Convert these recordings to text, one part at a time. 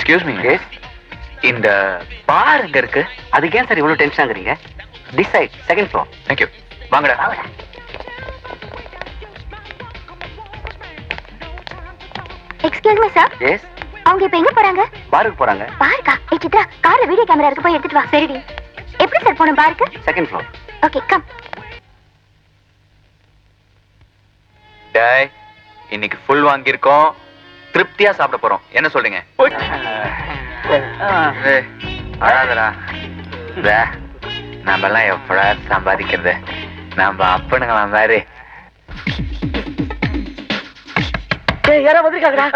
Excuse me. இந்த பார் எங்க இருக்கு? அதுக்கு ஏன் சார் இவ்வளவு டென்ஷன் ஆகுறீங்க? This side, second floor. Thank you. வாங்கடா. Excuse me sir. எஸ். அவங்க இப்ப எங்க போறாங்க? பாருக்கு போறாங்க. பாருக்கா? ஏ சித்ரா, கார்ல வீடியோ கேமரா இருக்கு, போய் எடுத்துட்டு வா. சரிடி. எப்படி சார் போணும் பாருக்கு? Second floor. Okay, come. டேய், இன்னைக்கு ஃபுல் வாங்கியிருக்கோம், திருப்தியா சாப்பிட போறோம். என்ன சொல்றீங்க? அழாதடா. நம்ம எல்லாம் எப்படா சம்பாதிக்கிறது? நம்ம அப்பனுங்களா மாதிரி. யாரோ வந்திருக்காங்கடா.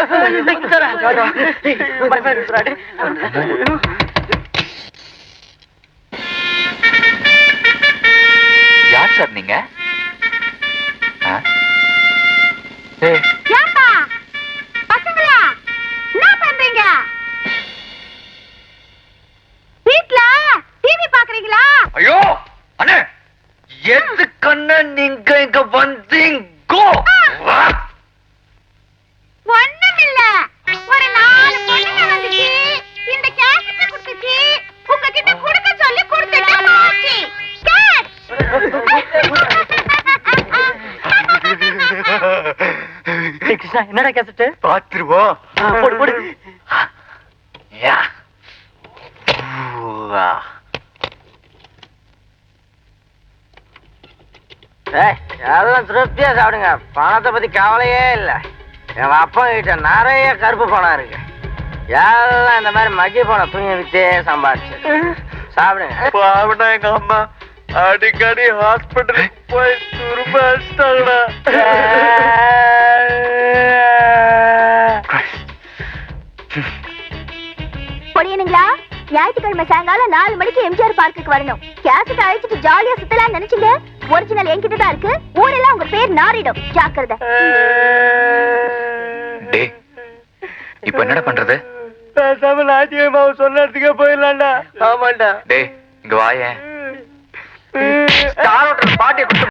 யார் சார் நீங்க? ஏன்பா பசங்களா என்ன பண்றீங்க? வீட்ல டிவி பாக்குறீங்களா? ஐயோ அண்ணே, எதுக்கு நீங்க இங்க வந்தீங்கோ? ஒண்ணுமில்ல, ஒரு 4 பொண்ணுங்க வந்துச்சு, இந்த கேசட்டை குடுத்துச்சு, உங்ககிட்ட குடுக்க சொல்லி குடுத்துட்டு போச்சு. கிருஷ்ணா, என்னடா கேசட்? பாத்துருவோம். போடு போடு. யா. எல்லாம் திருப்தியா சாப்பிடுங்க. பணத்தை பத்தி கவலையே இல்ல. எங்க அப்பா கிட்ட நிறைய கருப்பு பணம் இருக்கு. எல்லாம் இந்த மாதிரி மக்கிய பணம் தூங்கி வித்தே சம்பாதிச்சு. சாப்பிடுங்க. பாவனா எங்க அம்மா அடிக்கடி ஹாஸ்பிட்டல் போய் துரும்ப அடிச்சிட்டாங்கடா. பொடியனுங்களா, ஞாயிற்றுக்கிழமை சாயங்காலம் 4 மணிக்கு எம்ஜிஆர் பார்க்குக்கு வரணும். கேசட் அழைச்சிட்டு ஜாலியா சுத்தலாம் நினைச்சீங்க? ஒரிஜினல் என்கிட்ட தான் இருக்கு. ஊரெல்லாம் உங்க பேர் நாரிடும். ஜாக்கிரதை. டேய், இப்போ என்னடா பண்றது? சொன்னதுக்கே போயிடலாம்டா. ஆமாண்டா. டேய், இங்க வாயேன். பாட்டியை